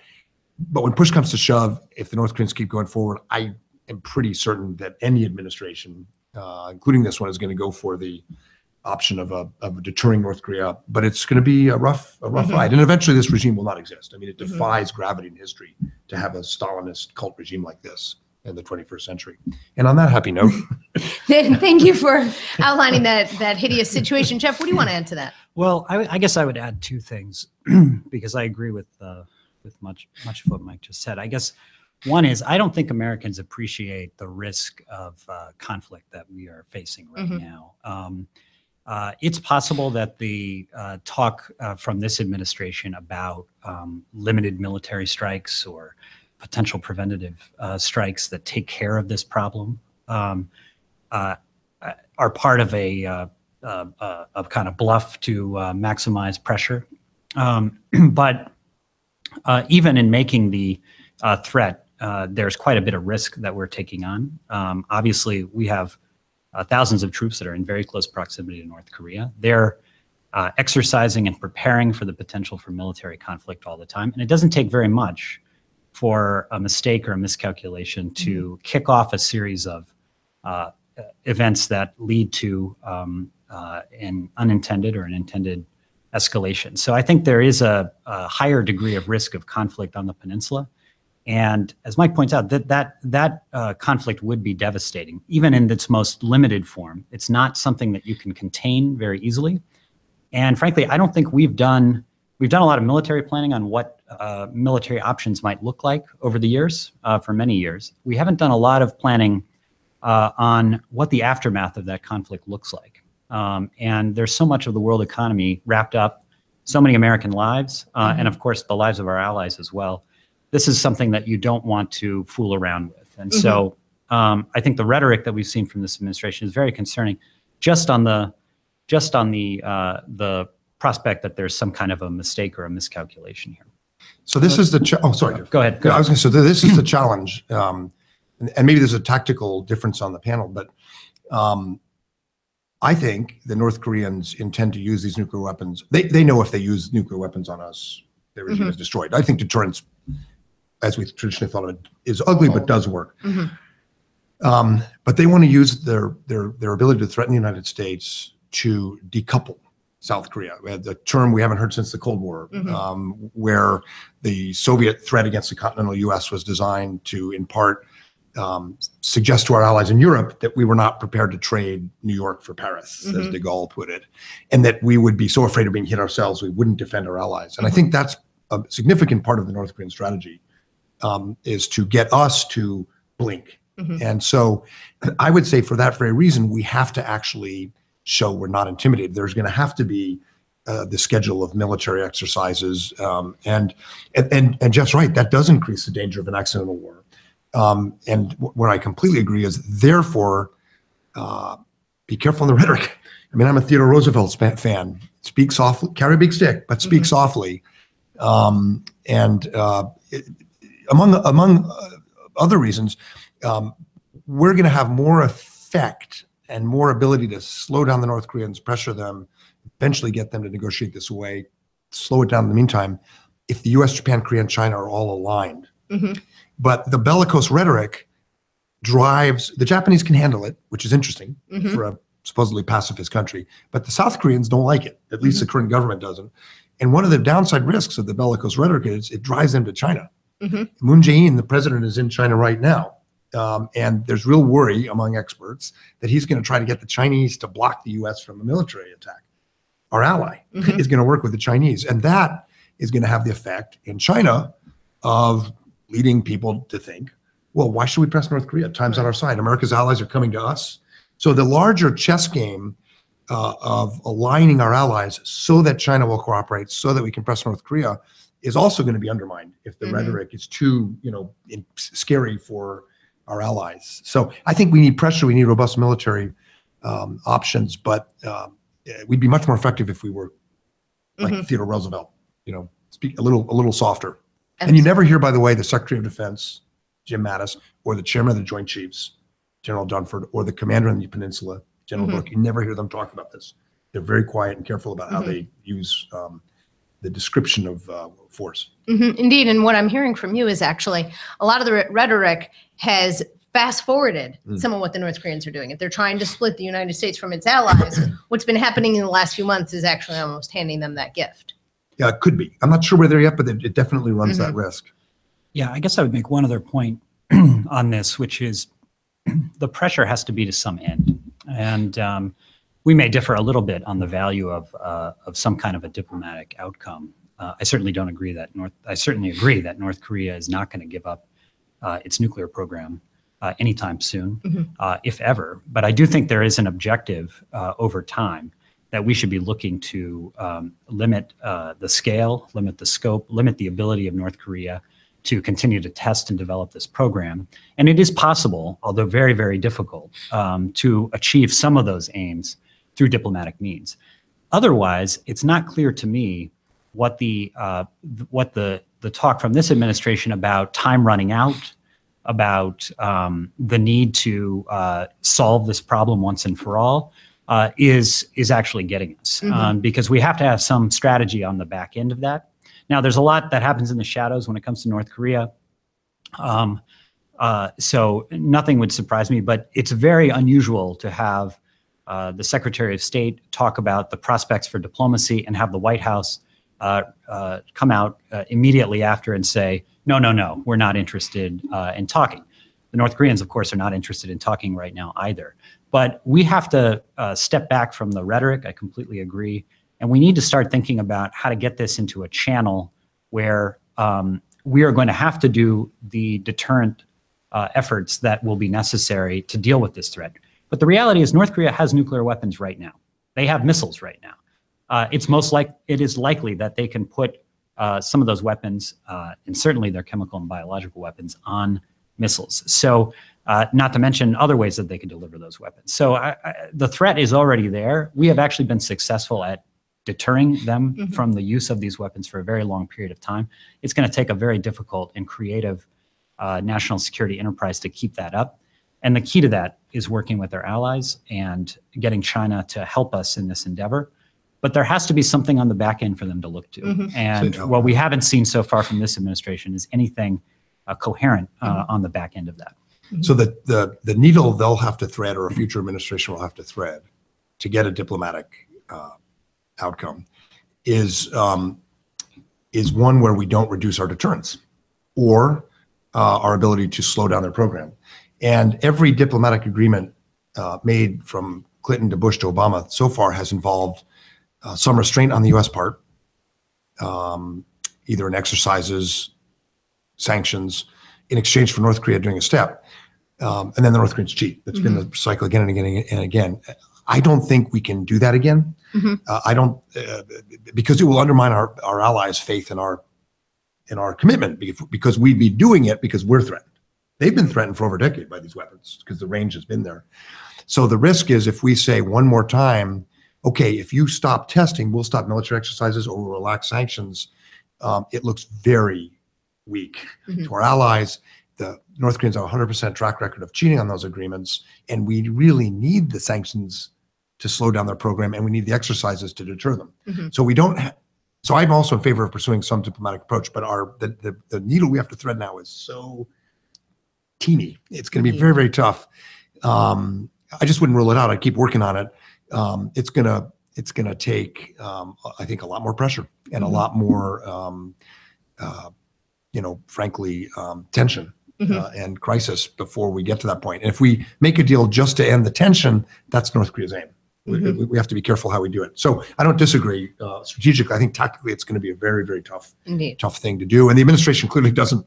But when push comes to shove, if the North Koreans keep going forward, I am pretty certain that any administration, including this one, is going to go for the option of deterring North Korea, but it's going to be a rough ride. And eventually this regime will not exist. I mean, it defies gravity in history to have a Stalinist cult regime like this in the 21st century. And on that happy note, Thank you for outlining that hideous situation. Jeff, what do you want to add to that? Well, I guess I would add two things because I agree with much of what Mike just said. I guess one is I don't think Americans appreciate the risk of conflict that we are facing right now. It's possible that the talk from this administration about limited military strikes or potential preventative strikes that take care of this problem are part of a kind of bluff to maximize pressure. But even in making the threat, there's quite a bit of risk that we're taking on. Obviously, we have thousands of troops that are in very close proximity to North Korea. They're exercising and preparing for the potential for military conflict all the time. And it doesn't take very much for a mistake or a miscalculation to kick off a series of events that lead to an unintended or an intended escalation. So I think there is a higher degree of risk of conflict on the peninsula. And as Mike points out, that conflict would be devastating, even in its most limited form. It's not something that you can contain very easily. And frankly, I don't think we've done a lot of military planning on what military options might look like over the years, for many years. We haven't done a lot of planning on what the aftermath of that conflict looks like. And there's so much of the world economy wrapped up, so many American lives, and of course the lives of our allies as well. This is something that you don't want to fool around with. And so I think the rhetoric that we've seen from this administration is very concerning, just on the prospect that there's some kind of a mistake or a miscalculation here. so this is the, oh, sorry. Go ahead. I was going to say, so this is the challenge. And maybe there's a tactical difference on the panel, but I think the North Koreans intend to use these nuclear weapons. They know if they use nuclear weapons on us, their regime is destroyed. I think deterrence, as we traditionally thought of it, is ugly, but does work. But they want to use their ability to threaten the United States to decouple South Korea. We had the term we haven't heard since the Cold War, where the Soviet threat against the continental U.S. was designed to, in part, suggest to our allies in Europe that we were not prepared to trade New York for Paris, as de Gaulle put it, and that we would be so afraid of being hit ourselves we wouldn't defend our allies. And I think that's a significant part of the North Korean strategy, is to get us to blink. And so I would say for that very reason, we have to actually show we're not intimidated. There's going to have to be the schedule of military exercises. And Jeff's right, that does increase the danger of an accidental war. And what I completely agree is, therefore, be careful in the rhetoric. I mean, I'm a Theodore Roosevelt fan. Speak softly, carry a big stick, but speak softly. Among other reasons, we're going to have more effect and more ability to slow down the North Koreans, pressure them, eventually get them to negotiate this away, slow it down in the meantime, if the US, Japan, Korea, and China are all aligned. But the bellicose rhetoric drives, the Japanese can handle it, which is interesting for a supposedly pacifist country, but the South Koreans don't like it. At least the current government doesn't. And one of the downside risks of the bellicose rhetoric is it drives them to China. Moon Jae-in, the president, is in China right now. And there's real worry among experts that he's going to try to get the Chinese to block the US from a military attack. Our ally is going to work with the Chinese. And that is going to have the effect in China of leading people to think, well, why should we press North Korea? Time's on our side. America's allies are coming to us. So the larger chess game of aligning our allies so that China will cooperate, so that we can press North Korea, is also going to be undermined if the rhetoric is too, scary for our allies. So I think we need pressure. We need robust military options, but we'd be much more effective if we were like Theodore Roosevelt. Speak a little softer. And you never hear, by the way, the Secretary of Defense, Jim Mattis, or the Chairman of the Joint Chiefs, General Dunford, or the Commander on the Peninsula, General Brooke. You never hear them talk about this. They're very quiet and careful about how they use the description of force. Indeed. And what I'm hearing from you is actually a lot of the rhetoric has fast forwarded some of what the North Koreans are doing. If they're trying to split the United States from its allies, what's been happening in the last few months is actually almost handing them that gift. Yeah, it could be. I'm not sure we're there yet, but it definitely runs that risk. Yeah, I guess I would make one other point on this, which is the pressure has to be to some end. And we may differ a little bit on the value of some kind of a diplomatic outcome. I certainly don't agree that I certainly agree that North Korea is not going to give up its nuclear program anytime soon, if ever. But I do think there is an objective over time that we should be looking to limit the scale, limit the scope, limit the ability of North Korea to continue to test and develop this program. And it is possible, although very, very difficult, to achieve some of those aims through diplomatic means. Otherwise, it's not clear to me what the talk from this administration about time running out, about the need to solve this problem once and for all, is actually getting us, because we have to have some strategy on the back end of that. Now, there's a lot that happens in the shadows when it comes to North Korea. So nothing would surprise me, but it's very unusual to have the Secretary of State talk about the prospects for diplomacy and have the White House come out immediately after and say, no, we're not interested in talking. The North Koreans, of course, are not interested in talking right now either. But we have to step back from the rhetoric. I completely agree. And we need to start thinking about how to get this into a channel where we are going to have to do the deterrent efforts that will be necessary to deal with this threat. But the reality is North Korea has nuclear weapons right now. They have missiles right now. It is likely that they can put some of those weapons, and certainly their chemical and biological weapons, on missiles. So not to mention other ways that they could deliver those weapons. So the threat is already there. We have actually been successful at deterring them from the use of these weapons for a very long period of time. It's going to take a very difficult and creative national security enterprise to keep that up. And the key to that is working with our allies and getting China to help us in this endeavor. But there has to be something on the back end for them to look to. And what we haven't seen so far from this administration is anything coherent on the back end of that. So the needle they'll have to thread, or a future administration will have to thread, to get a diplomatic outcome is one where we don't reduce our deterrence or our ability to slow down their program. And every diplomatic agreement made from Clinton to Bush to Obama so far has involved some restraint on the U.S. part, either in exercises, sanctions, in exchange for North Korea doing a step. And then the North Koreans cheat. That's been the cycle again and again and again. I don't think we can do that again. I don't, because it will undermine our allies' faith in our commitment, because we'd be doing it because we're threatened. They've been threatened for over a decade by these weapons because the range has been there. So the risk is, if we say one more time, okay, if you stop testing, we'll stop military exercises or we'll relax sanctions, it looks very weak to our allies. The North Koreans have a 100% track record of cheating on those agreements, and we really need the sanctions to slow down their program, and we need the exercises to deter them. So we don't. So I'm also in favor of pursuing some diplomatic approach, but the needle we have to thread now is so teeny. It's going to be very, very tough. I just wouldn't rule it out. I'd keep working on it. It's gonna take, I think, a lot more pressure and a lot more, frankly, tension and crisis before we get to that point. And if we make a deal just to end the tension, that's North Korea's aim. We have to be careful how we do it. So I don't disagree strategically. I think tactically it's going to be a very, very tough thing to do. And the administration clearly doesn't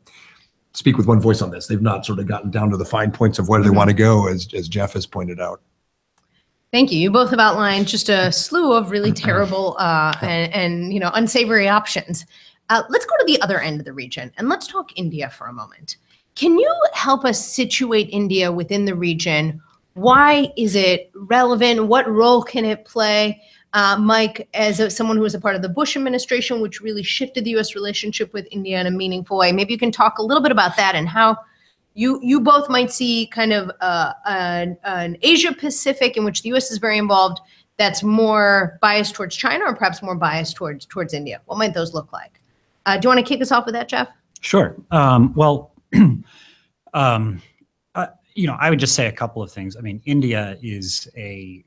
speak with one voice on this. They've not sort of gotten down to the fine points of where they want to go, as Jeff has pointed out. Thank you. You both have outlined just a slew of really terrible and unsavory options. Let's go to the other end of the region and let's talk India for a moment. Can you help us situate India within the region? Why is it relevant? What role can it play? Mike, as someone who was a part of the Bush administration, which really shifted the U.S. relationship with India in a meaningful way, maybe you can talk a little bit about that and how you both might see kind of an Asia-Pacific in which the U.S. is very involved that's more biased towards China or perhaps more biased towards India. What might those look like? Do you want to kick us off with that, Jeff? Sure. I would just say a couple of things. I mean, India is a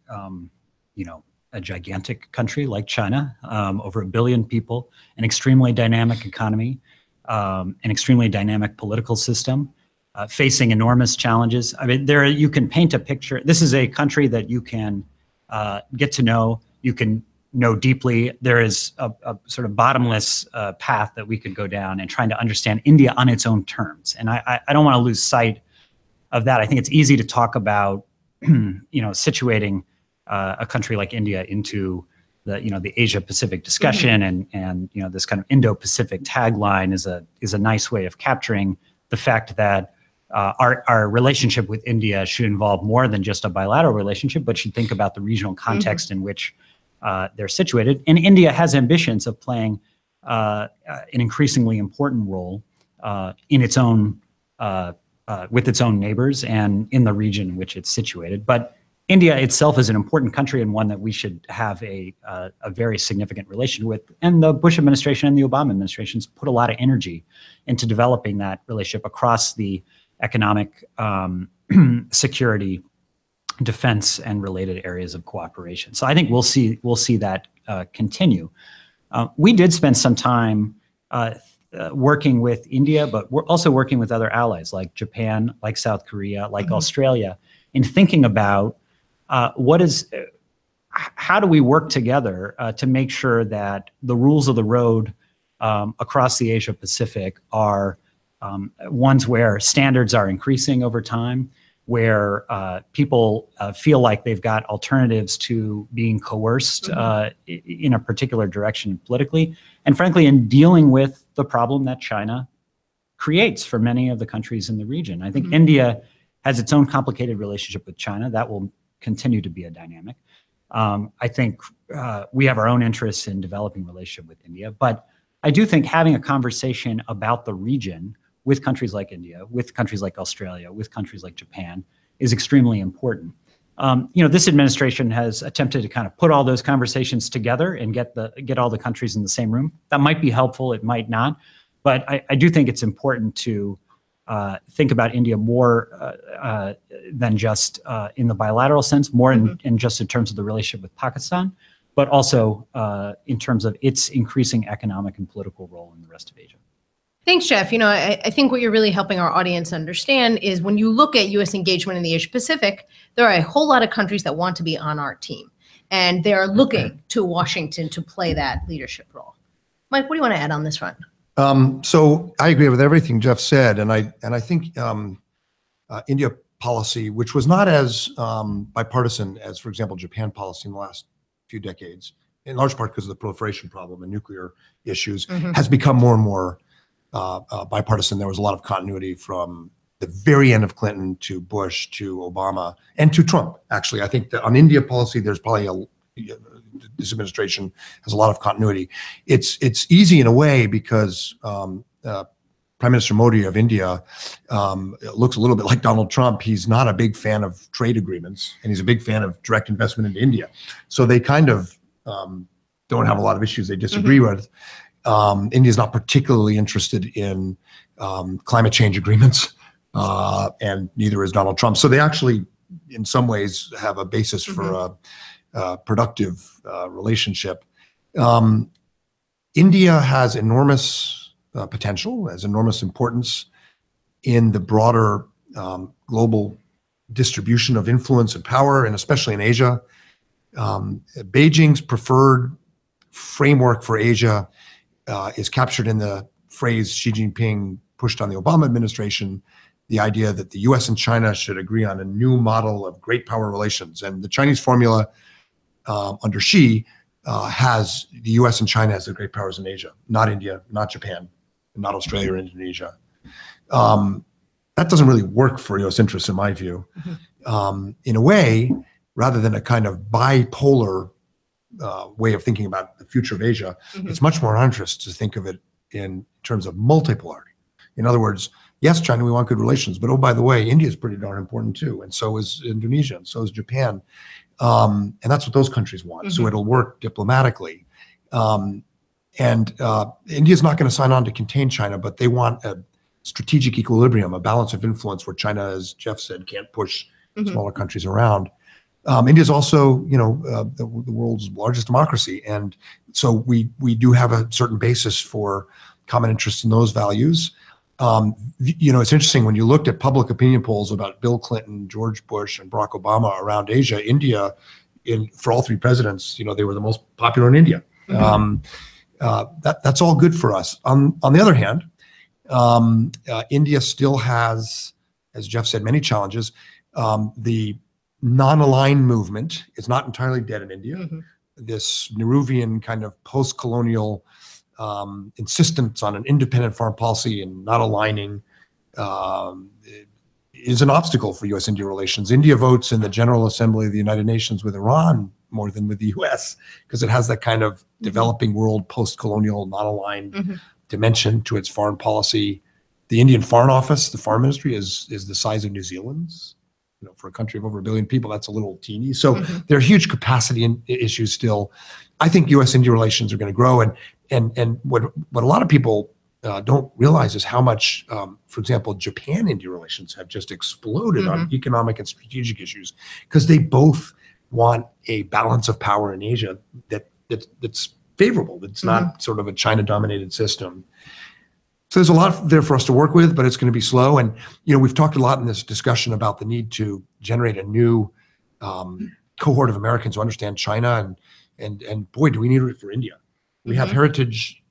gigantic country like China, over 1 billion people, an extremely dynamic economy, an extremely dynamic political system. facing enormous challenges. I mean, you can paint a picture. This is a country that you can get to know. You can know deeply. There is a sort of bottomless path that we could go down and trying to understand India on its own terms. And I don't want to lose sight of that. I think it's easy to talk about, situating a country like India into the Asia Pacific discussion, and this kind of Indo-Pacific tagline is a nice way of capturing the fact that our relationship with India should involve more than just a bilateral relationship, but should think about the regional context in which they're situated. And India has ambitions of playing an increasingly important role in its own with its own neighbors and in the region in which it's situated. But India itself is an important country and one that we should have a very significant relation with. And the Bush administration and the Obama administrations put a lot of energy into developing that relationship across the economic, security, defense, and related areas of cooperation. So I think we'll see that continue. We did spend some time working with India, but we're also working with other allies like Japan, like South Korea, like Australia, in thinking about how do we work together to make sure that the rules of the road across the Asia Pacific are ones where standards are increasing over time, where people feel like they've got alternatives to being coerced in a particular direction politically, and frankly, in dealing with the problem that China creates for many of the countries in the region. I think India has its own complicated relationship with China. That will continue to be a dynamic. I think we have our own interests in developing a relationship with India, but I do think having a conversation about the region with countries like India, with countries like Australia, with countries like Japan is extremely important. This administration has attempted to kind of put all those conversations together and get all the countries in the same room. That might be helpful, it might not, but I do think it's important to think about India more than just in the bilateral sense, more in just in terms of the relationship with Pakistan, but also in terms of its increasing economic and political role in the rest of Asia. Thanks, Jeff. I think what you're really helping our audience understand is when you look at U.S. engagement in the Asia Pacific, there are a whole lot of countries that want to be on our team, and they are looking to Washington to play that leadership role. Mike, what do you want to add on this front? So I agree with everything Jeff said, and I think India policy, which was not as bipartisan as, for example, Japan policy in the last few decades, in large part because of the proliferation problem and nuclear issues, has become more and more bipartisan. There was a lot of continuity from the very end of Clinton to Bush to Obama and to Trump. Actually, I think that on India policy, there's probably this administration has a lot of continuity. It's easy in a way because Prime Minister Modi of India looks a little bit like Donald Trump. He's not a big fan of trade agreements, and he's a big fan of direct investment into India. So they kind of don't have a lot of issues they disagree with. India's not particularly interested in climate change agreements, and neither is Donald Trump. So they actually, in some ways, have a basis for a productive relationship. India has enormous potential, has enormous importance in the broader global distribution of influence and power, and especially in Asia. Beijing's preferred framework for Asia is captured in the phrase Xi Jinping pushed on the Obama administration, the idea that the US and China should agree on a new model of great power relations. And the Chinese formula under Xi has the US and China as the great powers in Asia, not India, not Japan, not Australia or Indonesia. That doesn't really work for US interests in my view. In a way, rather than a kind of bipolar way of thinking about the future of Asia, it's much more our interest to think of it in terms of multipolarity. In other words, yes, China, we want good relations, but oh, by the way, India is pretty darn important too, and so is Indonesia, and so is Japan. And that's what those countries want. So it'll work diplomatically. And India's not going to sign on to contain China, but they want a strategic equilibrium, a balance of influence where China, as Jeff said, can't push smaller countries around. India's also, the world's largest democracy. And so we do have a certain basis for common interest in those values. It's interesting when you looked at public opinion polls about Bill Clinton, George Bush, and Barack Obama around Asia, India, for all three presidents, they were the most popular in India. That's all good for us. On the other hand, India still has, as Jeff said, many challenges. The non-aligned movement is not entirely dead in India. This Nehruvian kind of post-colonial insistence on an independent foreign policy and not aligning is an obstacle for U.S.-India relations. India votes in the General Assembly of the United Nations with Iran more than with the U.S. because it has that kind of developing world post-colonial non-aligned dimension to its foreign policy. The Indian Foreign Office, the Foreign Ministry, is the size of New Zealand's. For a country of over 1 billion people, that's a little teeny. So there are huge capacity issues still. I think U.S.-India relations are going to grow, and what a lot of people don't realize is how much, for example, Japan-India relations have just exploded on economic and strategic issues because they both want a balance of power in Asia that's favorable. That's not sort of a China-dominated system. So there's a lot there for us to work with, but it's going to be slow. And we've talked a lot in this discussion about the need to generate a new cohort of Americans who understand China, and boy, do we need it for India. We have heritage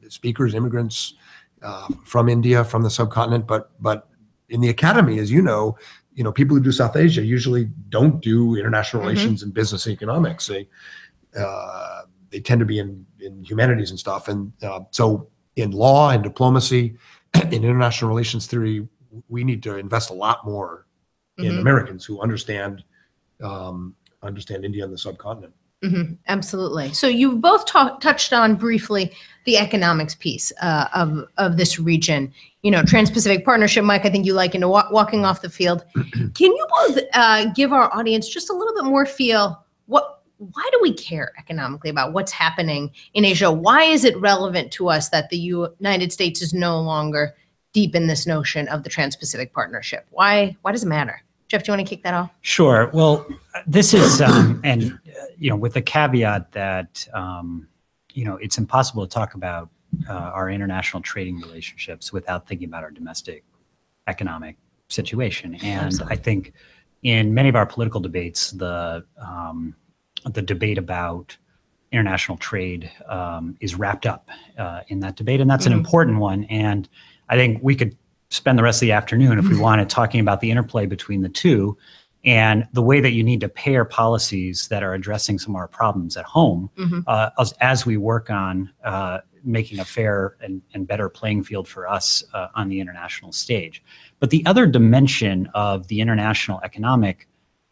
speakers, immigrants from India, from the subcontinent, but in the academy, as people who do South Asia usually don't do international relations and business and economics. They tend to be in humanities and stuff, and so in law and diplomacy, in international relations theory, we need to invest a lot more in Americans who understand India and the subcontinent. Absolutely. So you both touched on briefly the economics piece of this region. Trans-Pacific Partnership, Mike, I think you liken to walking off the field. Can you both give our audience just a little bit more feel why do we care economically about what's happening in Asia? Why is it relevant to us that the United States is no longer deep in this notion of the Trans-Pacific Partnership? Why does it matter? Jeff, do you want to kick that off? Sure. Well, this is, with the caveat that, it's impossible to talk about our international trading relationships without thinking about our domestic economic situation. And Absolutely. I think in many of our political debates, the debate about international trade is wrapped up in that debate, and that's an important one. And I think we could spend the rest of the afternoon, if we wanted, talking about the interplay between the two and the way that you need to pair policies that are addressing some of our problems at home as we work on making a fair and better playing field for us on the international stage. But the other dimension of the international economic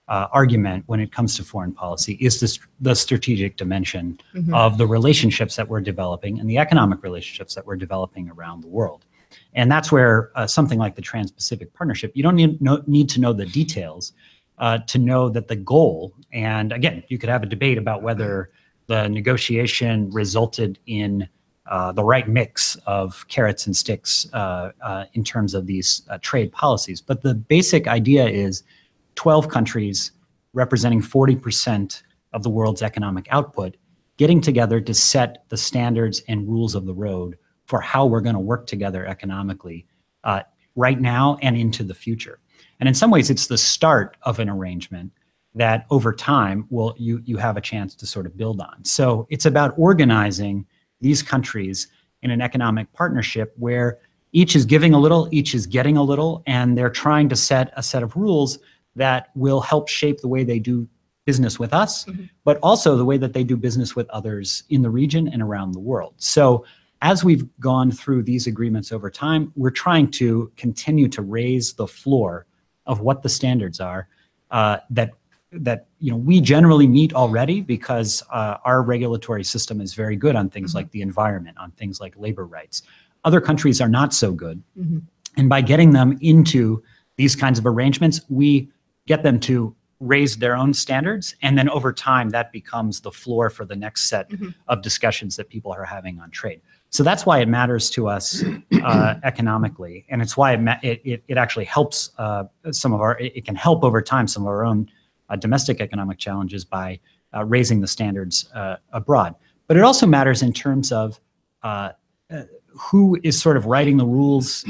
argument when it comes to foreign policy is the strategic dimension of the relationships that we're developing and the economic relationships that we're developing around the world. And that's where something like the Trans-Pacific Partnership, you don't need to know the details to know that the goal, and again, you could have a debate about whether the negotiation resulted in the right mix of carrots and sticks in terms of these trade policies. But the basic idea is 12 countries representing 40% of the world's economic output getting together to set the standards and rules of the road for how we're going to work together economically right now and into the future. And in some ways, it's the start of an arrangement that over time you have a chance to sort of build on. So it's about organizing these countries in an economic partnership where each is giving a little, each is getting a little, and they're trying to set a set of rules that will help shape the way they do business with us, but also the way that they do business with others in the region and around the world. So as we've gone through these agreements over time, we're trying to continue to raise the floor of what the standards are that we generally meet already, because our regulatory system is very good on things like the environment, on things like labor rights. Other countries are not so good. And by getting them into these kinds of arrangements, we get them to raise their own standards. And then over time, that becomes the floor for the next set of discussions that people are having on trade. So that's why it matters to us economically. And it's why it actually helps it can help over time some of our own domestic economic challenges by raising the standards abroad. But it also matters in terms of who is sort of writing the rules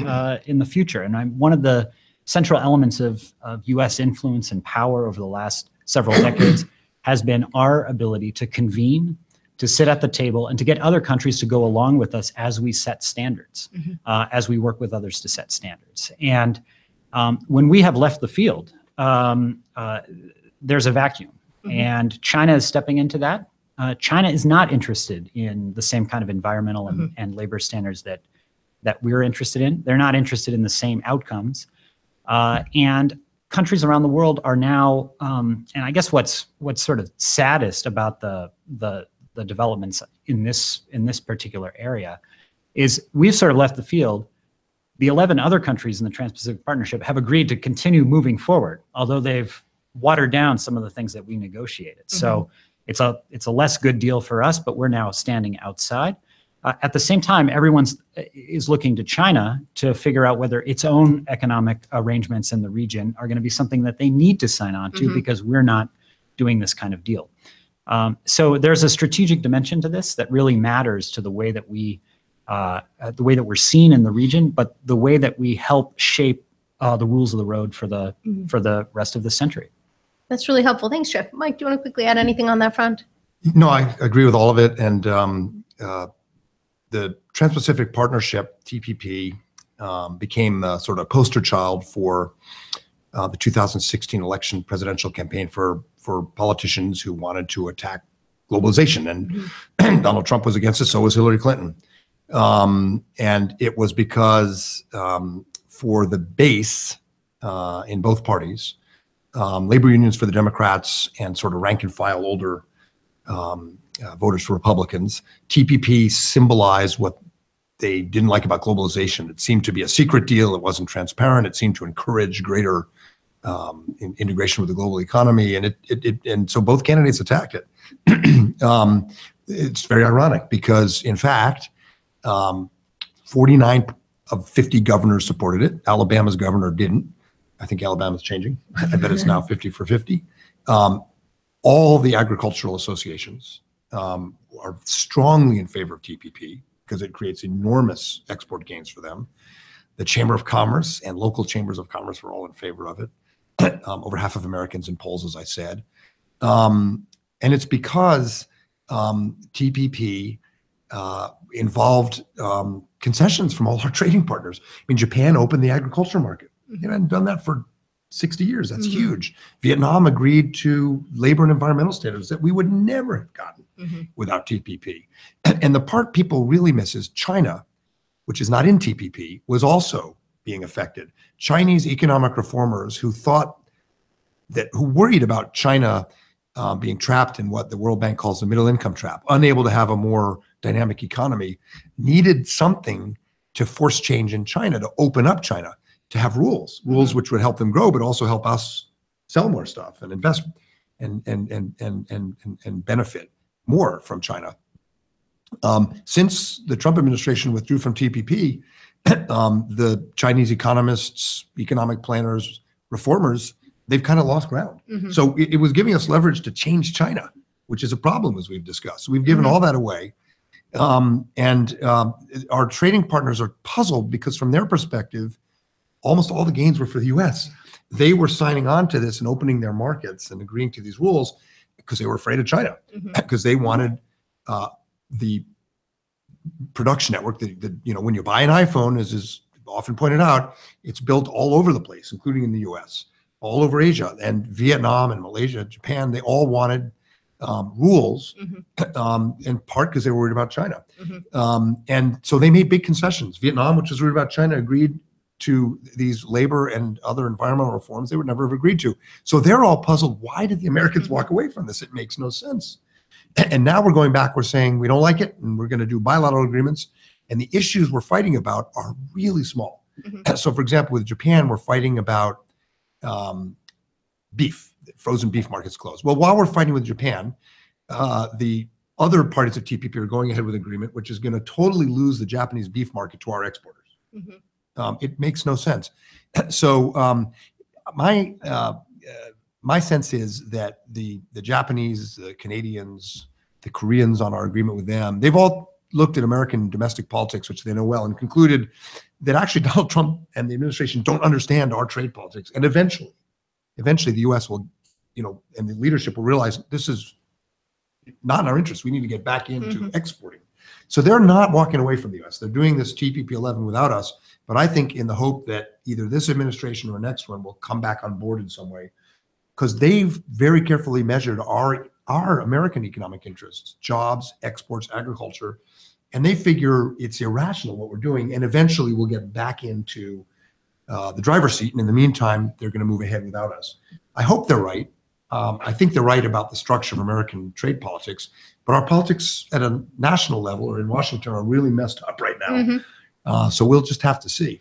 in the future. And one of the central elements of U.S. influence and power over the last several decades has been our ability to convene, to sit at the table, and to get other countries to go along with us as we set standards, as we work with others to set standards. And when we have left the field, there's a vacuum. And China is stepping into that. China is not interested in the same kind of environmental and labor standards that we're interested in. They're not interested in the same outcomes. And countries around the world are now, and I guess what's sort of saddest about the developments in this particular area is we've sort of left the field. The 11 other countries in the Trans-Pacific Partnership have agreed to continue moving forward, although they've watered down some of the things that we negotiated. So it's a less good deal for us, but we're now standing outside. At the same time, everyone is looking to China to figure out whether its own economic arrangements in the region are going to be something that they need to sign on to because we're not doing this kind of deal. So there's a strategic dimension to this that really matters to the way that we're seen in the region, but the way that we help shape the rules of the road for the rest of the century. That's really helpful. Thanks, Jeff. Mike, do you want to quickly add anything on that front? No, I agree with all of it. And the Trans-Pacific Partnership, TPP, became the sort of poster child for the 2016 election presidential campaign for politicians who wanted to attack globalization. And Donald Trump was against it, so was Hillary Clinton. And it was because for the base in both parties, labor unions for the Democrats and sort of rank and file older voters for Republicans, TPP symbolized what they didn't like about globalization. It seemed to be a secret deal. It wasn't transparent. It seemed to encourage greater integration with the global economy. And so both candidates attacked it. It's very ironic because, in fact, 49 of 50 governors supported it. Alabama's governor didn't. I think Alabama's changing. I bet it's now 50 for 50. All the agricultural associations are strongly in favor of TPP because it creates enormous export gains for them. The Chamber of Commerce and local chambers of commerce were all in favor of it. Over half of Americans in polls, as I said. And it's because TPP involved concessions from all our trading partners. I mean, Japan opened the agriculture market. They hadn't done that for 60 years. That's huge. Vietnam agreed to labor and environmental standards that we would never have gotten without TPP. And the part people really miss is China, which is not in TPP, was also being affected. Chinese economic reformers who worried about China being trapped in what the World Bank calls the middle income trap, unable to have a more dynamic economy, needed something to force change in China, to open up China, to have rules which would help them grow, but also help us sell more stuff and invest and benefit more from China. Since the Trump administration withdrew from TPP, the Chinese economists, economic planners, reformers, they've kind of lost ground. So it was giving us leverage to change China, which is a problem, as we've discussed. So we've given all that away. And our trading partners are puzzled because from their perspective, almost all the gains were for the US. They were signing on to this and opening their markets and agreeing to these rules because they were afraid of China, because they wanted the production network that, when you buy an iPhone, as is often pointed out, it's built all over the place, including in the US, all over Asia, and Vietnam and Malaysia, Japan, they all wanted rules, in part because they were worried about China. And so they made big concessions. Vietnam, which was worried about China, agreed to these labor and other environmental reforms they would never have agreed to. So they're all puzzled. Why did the Americans walk away from this? It makes no sense. And now we're going back, we're saying we don't like it, and we're going to do bilateral agreements. And the issues we're fighting about are really small. So for example, with Japan, we're fighting about beef, frozen beef markets closed. Well, while we're fighting with Japan, the other parties of TPP are going ahead with an agreement, which is going to totally lose the Japanese beef market to our exporters. It makes no sense. So my sense is that the Japanese, the Canadians, the Koreans on our agreement with them, they've all looked at American domestic politics, which they know well, and concluded that actually Donald Trump and the administration don't understand our trade politics. And eventually the U.S. will, and the leadership will realize this is not in our interest. We need to get back into exporting. So they're not walking away from the U.S. They're doing this TPP-11 without us. But I think in the hope that either this administration or next one will come back on board in some way, because they've very carefully measured our American economic interests, jobs, exports, agriculture, and they figure it's irrational what we're doing, and eventually we'll get back into the driver's seat, and in the meantime, they're going to move ahead without us. I hope they're right. I think they're right about the structure of American trade politics, but our politics at a national level or in Washington are really messed up right now. So we'll just have to see.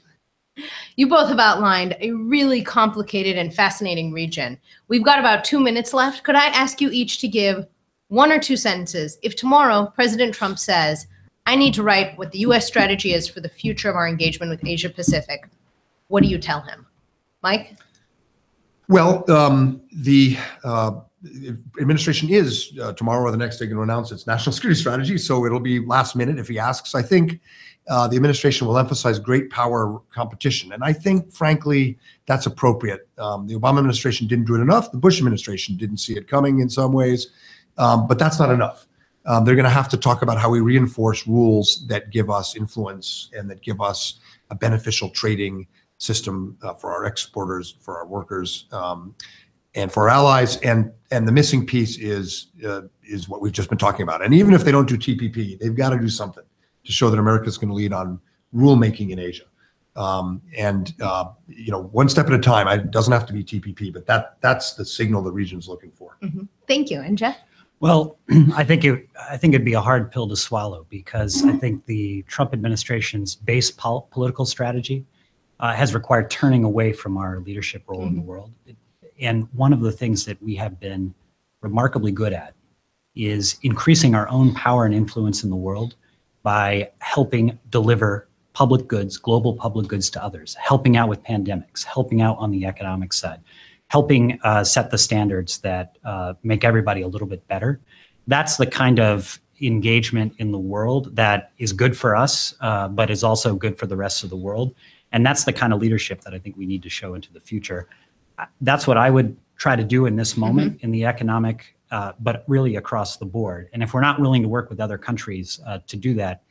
You both have outlined a really complicated and fascinating region. We've got about 2 minutes left. Could I ask you each to give 1 or 2 sentences? If tomorrow President Trump says, I need to write what the U.S. strategy is for the future of our engagement with Asia Pacific, what do you tell him? Mike? Well, the administration is tomorrow or the next day going to announce its national security strategy, so it'll be last minute if he asks. I think the administration will emphasize great power competition, and I think, frankly, that's appropriate. The Obama administration didn't do it enough. The Bush administration didn't see it coming in some ways, but that's not enough. They're going to have to talk about how we reinforce rules that give us influence and that give us a beneficial trading system for our exporters, for our workers, and for our allies. And the missing piece is what we've just been talking about. And even if they don't do TPP, they've got to do something to show that America is going to lead on rulemaking in Asia. One step at a time. It doesn't have to be TPP, but that's the signal the region's looking for. Thank you. And Jeff? Well, I think it'd be a hard pill to swallow, because I think the Trump administration's base political strategy has required turning away from our leadership role in the world. And one of the things that we have been remarkably good at is increasing our own power and influence in the world by helping deliver public goods, global public goods to others, helping out with pandemics, helping out on the economic side, helping set the standards that make everybody a little bit better. That's the kind of engagement in the world that is good for us, but is also good for the rest of the world. And that's the kind of leadership that I think we need to show into the future. That's what I would try to do in this moment in the economic, but really across the board. And if we're not willing to work with other countries to do that,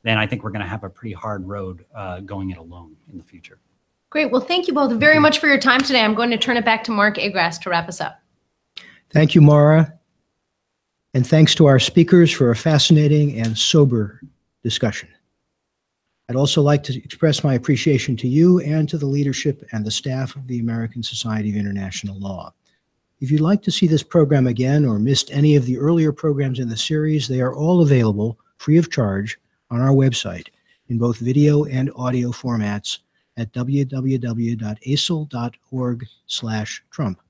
then I think we're going to have a pretty hard road going it alone in the future. Great. Well, thank you both very much for your time today. I'm going to turn it back to Mark Agras to wrap us up. Thank you, Mara. And thanks to our speakers for a fascinating and sober discussion. I'd also like to express my appreciation to you and to the leadership and the staff of the American Society of International Law. If you'd like to see this program again or missed any of the earlier programs in the series, they are all available free of charge on our website in both video and audio formats at www.acil.org/Trump.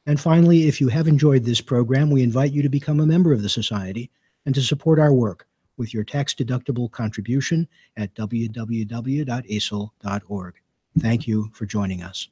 And finally, if you have enjoyed this program, we invite you to become a member of the Society and to support our work with your tax-deductible contribution at www.acil.org. Thank you for joining us.